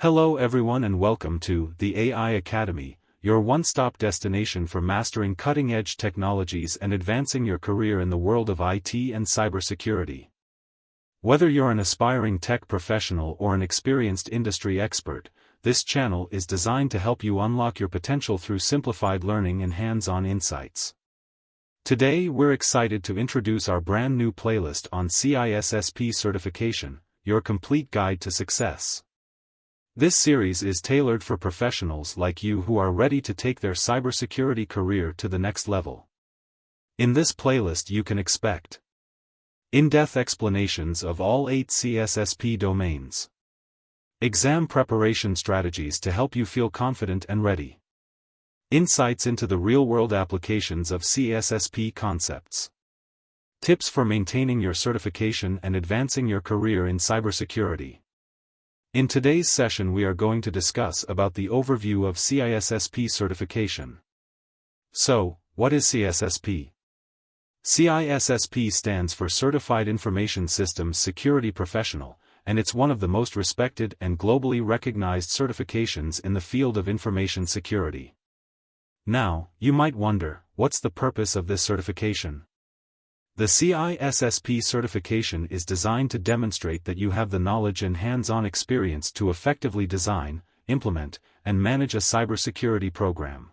Hello everyone and welcome to the AI Academy, your one-stop destination for mastering cutting-edge technologies and advancing your career in the world of IT and cybersecurity. Whether you're an aspiring tech professional or an experienced industry expert, this channel is designed to help you unlock your potential through simplified learning and hands-on insights. Today we're excited to introduce our brand new playlist on CISSP certification, your complete guide to success. This series is tailored for professionals like you who are ready to take their cybersecurity career to the next level. In this playlist you can expect in-depth explanations of all 8 CISSP domains, exam preparation strategies to help you feel confident and ready, insights into the real-world applications of CISSP concepts, tips for maintaining your certification and advancing your career in cybersecurity. In today's session we are going to discuss about the overview of CISSP certification. So, what is CISSP? CISSP stands for Certified Information Systems Security Professional, and it's one of the most respected and globally recognized certifications in the field of information security. Now, you might wonder, what's the purpose of this certification? The CISSP certification is designed to demonstrate that you have the knowledge and hands-on experience to effectively design, implement, and manage a cybersecurity program.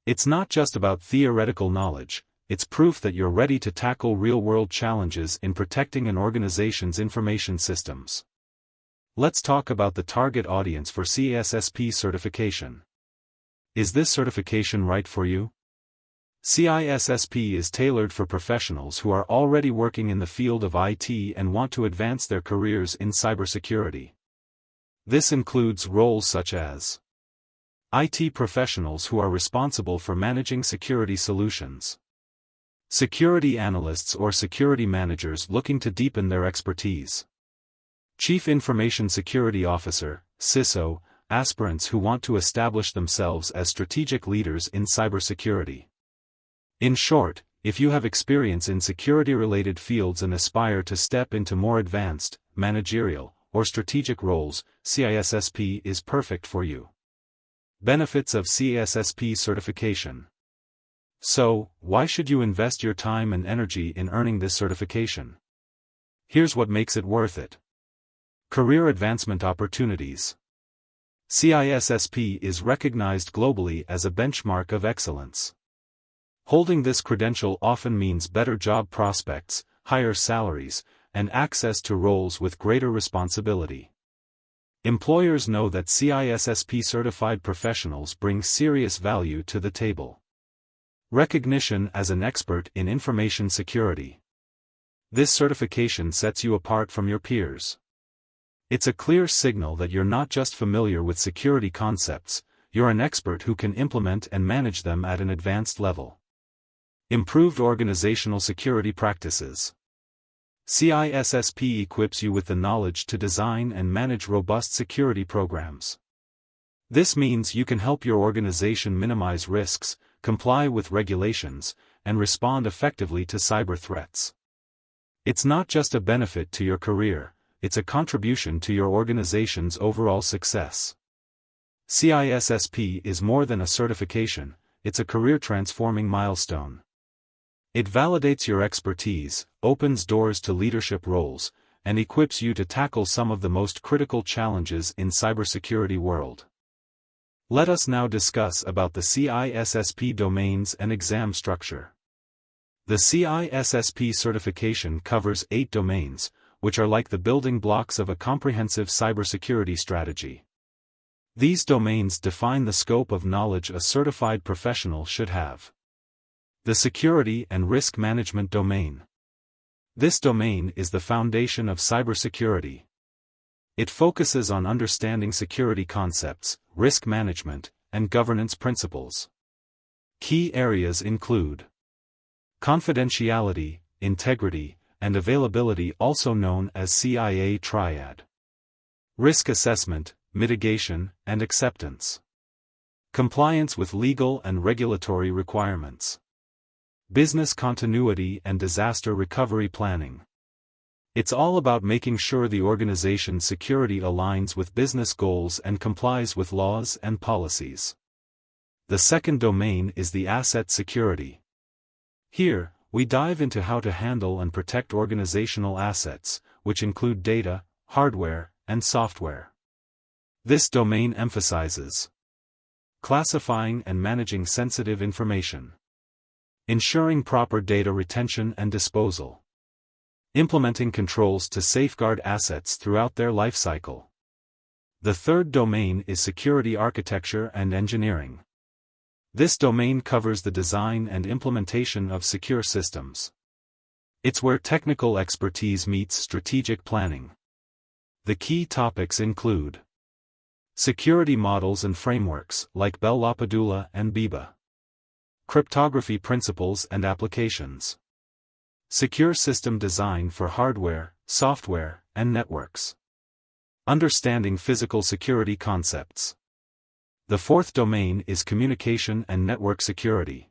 It's not just about theoretical knowledge, it's proof that you're ready to tackle real-world challenges in protecting an organization's information systems. Let's talk about the target audience for CISSP certification. Is this certification right for you? CISSP is tailored for professionals who are already working in the field of IT and want to advance their careers in cybersecurity. This includes roles such as IT professionals who are responsible for managing security solutions, security analysts or security managers looking to deepen their expertise, Chief Information Security Officer, CISO, aspirants who want to establish themselves as strategic leaders in cybersecurity. In short, if you have experience in security-related fields and aspire to step into more advanced, managerial, or strategic roles, CISSP is perfect for you. Benefits of CISSP certification. So, why should you invest your time and energy in earning this certification? Here's what makes it worth it. Career advancement opportunities. CISSP is recognized globally as a benchmark of excellence. Holding this credential often means better job prospects, higher salaries, and access to roles with greater responsibility. Employers know that CISSP-certified professionals bring serious value to the table. Recognition as an expert in information security. This certification sets you apart from your peers. It's a clear signal that you're not just familiar with security concepts, you're an expert who can implement and manage them at an advanced level. Improved organizational security practices. CISSP equips you with the knowledge to design and manage robust security programs. This means you can help your organization minimize risks, comply with regulations, and respond effectively to cyber threats. It's not just a benefit to your career, it's a contribution to your organization's overall success. CISSP is more than a certification, it's a career-transforming milestone. It validates your expertise, opens doors to leadership roles, and equips you to tackle some of the most critical challenges in cybersecurity world. Let us now discuss about the CISSP domains and exam structure. The CISSP certification covers 8 domains, which are like the building blocks of a comprehensive cybersecurity strategy. These domains define the scope of knowledge a certified professional should have. The Security and Risk Management domain. This domain is the foundation of cybersecurity. It focuses on understanding security concepts, risk management, and governance principles. Key areas include confidentiality, integrity, and availability, also known as CIA triad. Risk assessment, mitigation, and acceptance. Compliance with legal and regulatory requirements. Business continuity and disaster recovery planning. It's all about making sure the organization's security aligns with business goals and complies with laws and policies. The second domain is the asset security. Here, we dive into how to handle and protect organizational assets, which include data, hardware, and software. This domain emphasizes classifying and managing sensitive information, ensuring proper data retention and disposal, implementing controls to safeguard assets throughout their life cycle. The third domain is security architecture and engineering. This domain covers the design and implementation of secure systems. It's where technical expertise meets strategic planning. The key topics include security models and frameworks like Bell-LaPadula and BIBA, cryptography principles and applications, secure system design for hardware, software, and networks, understanding physical security concepts. The fourth domain is communication and network security.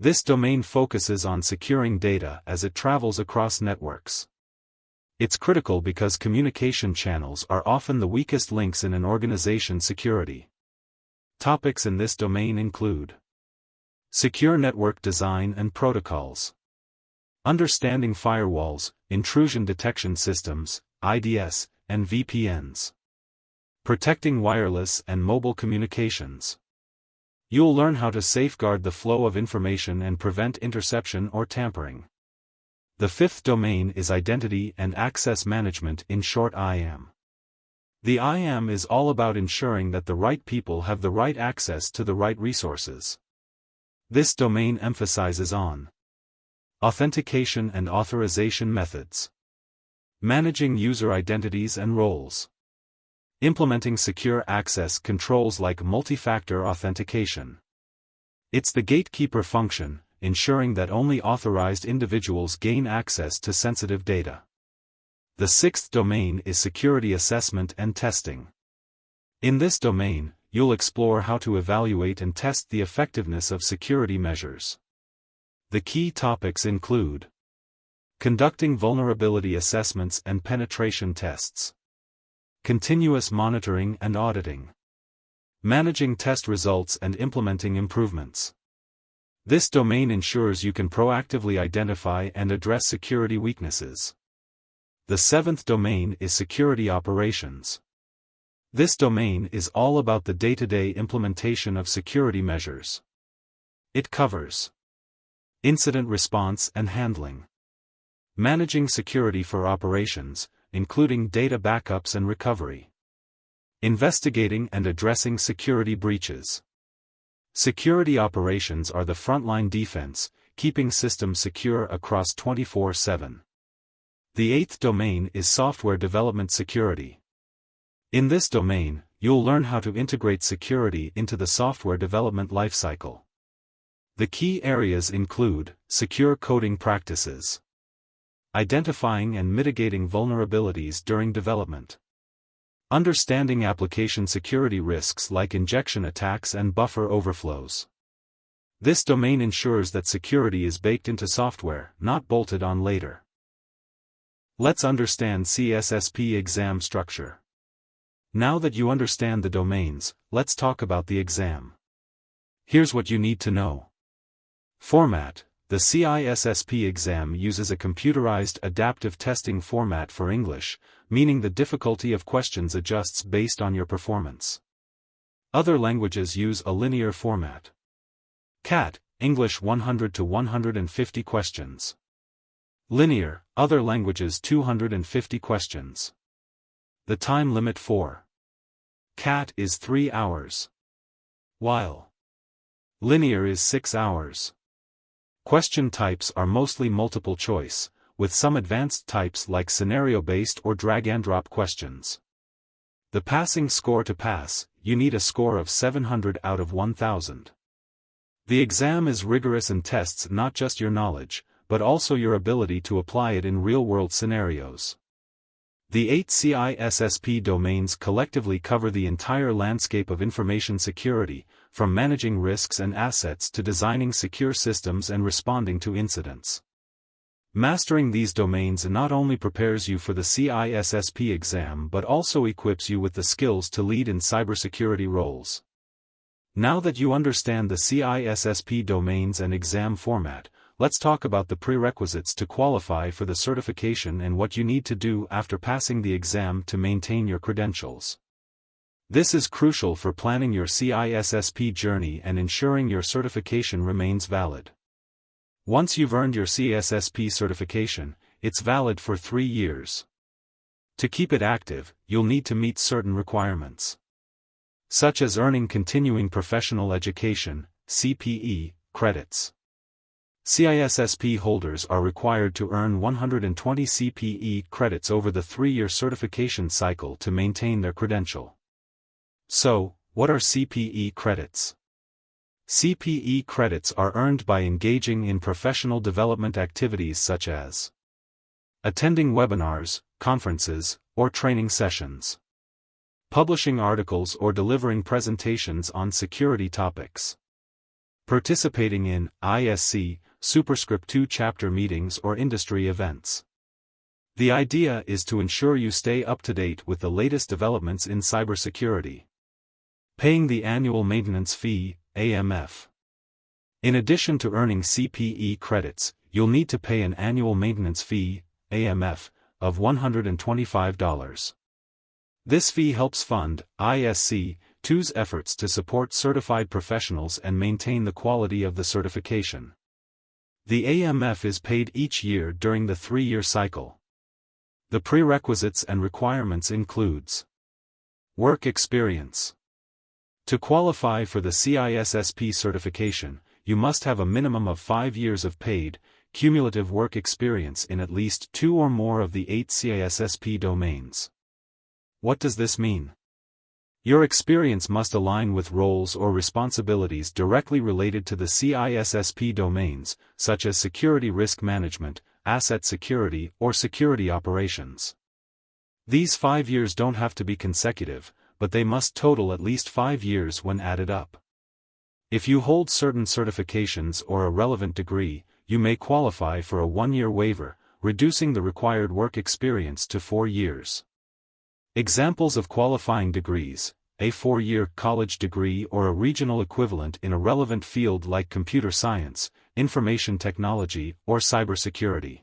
This domain focuses on securing data as it travels across networks. It's critical because communication channels are often the weakest links in an organization's security. Topics in this domain include secure network design and protocols, understanding firewalls, intrusion detection systems, IDS, and VPNs, protecting wireless and mobile communications. You'll learn how to safeguard the flow of information and prevent interception or tampering. The fifth domain is identity and access management, in short IAM. The IAM is all about ensuring that the right people have the right access to the right resources. This domain emphasizes on authentication and authorization methods, managing user identities and roles, implementing secure access controls like multi-factor authentication. It's the gatekeeper function, ensuring that only authorized individuals gain access to sensitive data. The sixth domain is security assessment and testing. In this domain, you'll explore how to evaluate and test the effectiveness of security measures. The key topics include conducting vulnerability assessments and penetration tests, continuous monitoring and auditing, managing test results and implementing improvements. This domain ensures you can proactively identify and address security weaknesses. The seventh domain is security operations. This domain is all about the day-to-day implementation of security measures. It covers incident response and handling, managing security for operations, including data backups and recovery, investigating and addressing security breaches. Security operations are the frontline defense, keeping systems secure across 24/7. The eighth domain is software development security. In this domain, you'll learn how to integrate security into the software development lifecycle. The key areas include secure coding practices, identifying and mitigating vulnerabilities during development, understanding application security risks like injection attacks and buffer overflows. This domain ensures that security is baked into software, not bolted on later. Let's understand CISSP exam structure. Now that you understand the domains, let's talk about the exam. Here's what you need to know. Format: the CISSP exam uses a computerized adaptive testing format for English, meaning the difficulty of questions adjusts based on your performance. Other languages use a linear format. CAT, English 100 to 150 questions. Linear, other languages 250 questions. The time limit for CAT is 3 hours, while linear is 6 hours. Question types are mostly multiple choice, with some advanced types like scenario-based or drag-and-drop questions. The passing score: to pass, you need a score of 700 out of 1000. The exam is rigorous and tests not just your knowledge, but also your ability to apply it in real-world scenarios. The 8 CISSP domains collectively cover the entire landscape of information security, from managing risks and assets to designing secure systems and responding to incidents. Mastering these domains not only prepares you for the CISSP exam but also equips you with the skills to lead in cybersecurity roles. Now that you understand the CISSP domains and exam format, let's talk about the prerequisites to qualify for the certification and what you need to do after passing the exam to maintain your credentials. This is crucial for planning your CISSP journey and ensuring your certification remains valid. Once you've earned your CISSP certification, it's valid for 3 years. To keep it active, you'll need to meet certain requirements, such as earning continuing professional education, CPE, credits. CISSP holders are required to earn 120 CPE credits over the 3-year certification cycle to maintain their credential. So, what are CPE credits? CPE credits are earned by engaging in professional development activities such as attending webinars, conferences, or training sessions, publishing articles or delivering presentations on security topics, participating in CISSP-certified chapter meetings or industry events. The idea is to ensure you stay up to date with the latest developments in cybersecurity. Paying the annual maintenance fee, AMF. In addition to earning CPE credits, you'll need to pay an annual maintenance fee, AMF, of $125. This fee helps fund CISSP-certified's efforts to support certified professionals and maintain the quality of the certification. The AMF is paid each year during the 3-year cycle. The prerequisites and requirements includes work experience. To qualify for the CISSP certification, you must have a minimum of 5 years of paid, cumulative work experience in at least 2 or more of the 8 CISSP domains. What does this mean? Your experience must align with roles or responsibilities directly related to the CISSP domains, such as security risk management, asset security, or security operations. These 5 years don't have to be consecutive, but they must total at least 5 years when added up. If you hold certain certifications or a relevant degree, you may qualify for a 1-year waiver, reducing the required work experience to 4 years. Examples of qualifying degrees: a 4-year college degree or a regional equivalent in a relevant field like computer science, information technology, or cybersecurity.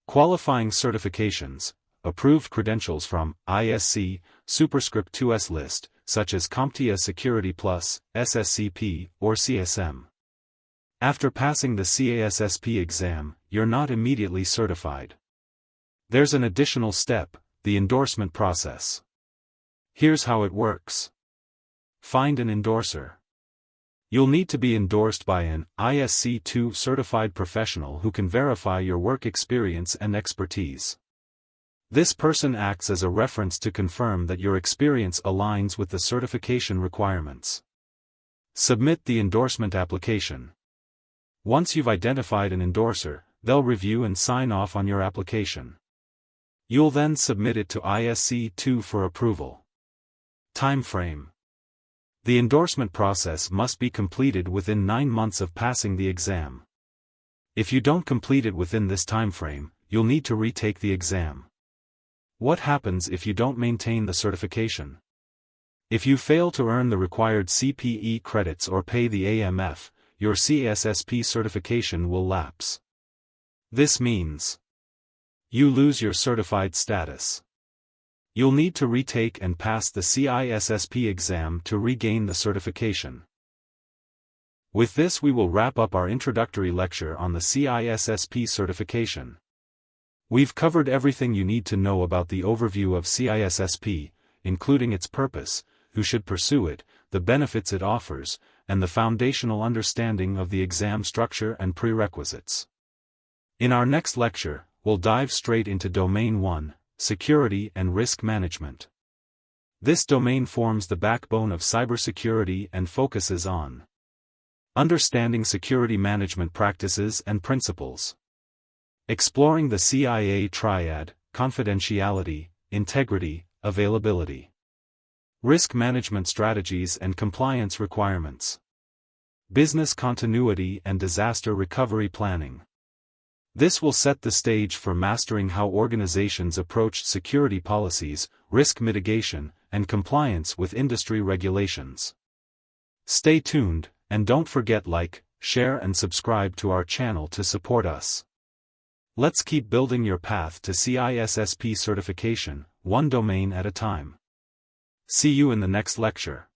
Qualifying certifications: approved credentials from CISSP-certified list, such as CompTIA Security Plus, SSCP, or CSM. After passing the CISSP exam, you're not immediately certified. There's an additional step, the endorsement process. Here's how it works. Find an endorser. You'll need to be endorsed by an ISC2 certified professional who can verify your work experience and expertise. This person acts as a reference to confirm that your experience aligns with the certification requirements. Submit the endorsement application. Once you've identified an endorser, they'll review and sign off on your application. You'll then submit it to ISC2 for approval. Time frame. The endorsement process must be completed within 9 months of passing the exam. If you don't complete it within this time frame, you'll need to retake the exam. What happens if you don't maintain the certification? If you fail to earn the required CPE credits or pay the AMF, your CISSP certification will lapse. This means you lose your certified status. You'll need to retake and pass the CISSP exam to regain the certification. With this, we will wrap up our introductory lecture on the CISSP certification. We've covered everything you need to know about the overview of CISSP, including its purpose, who should pursue it, the benefits it offers, and the foundational understanding of the exam structure and prerequisites. In our next lecture, we'll dive straight into Domain 1, Security and Risk Management. This domain forms the backbone of cybersecurity and focuses on understanding security management practices and principles, exploring the CIA triad: confidentiality, integrity, availability, risk management strategies and compliance requirements, business continuity and disaster recovery planning. This will set the stage for mastering how organizations approach security policies, risk mitigation, and compliance with industry regulations. Stay tuned, and don't forget like, share and subscribe to our channel to support us. Let's keep building your path to CISSP certification, one domain at a time. See you in the next lecture.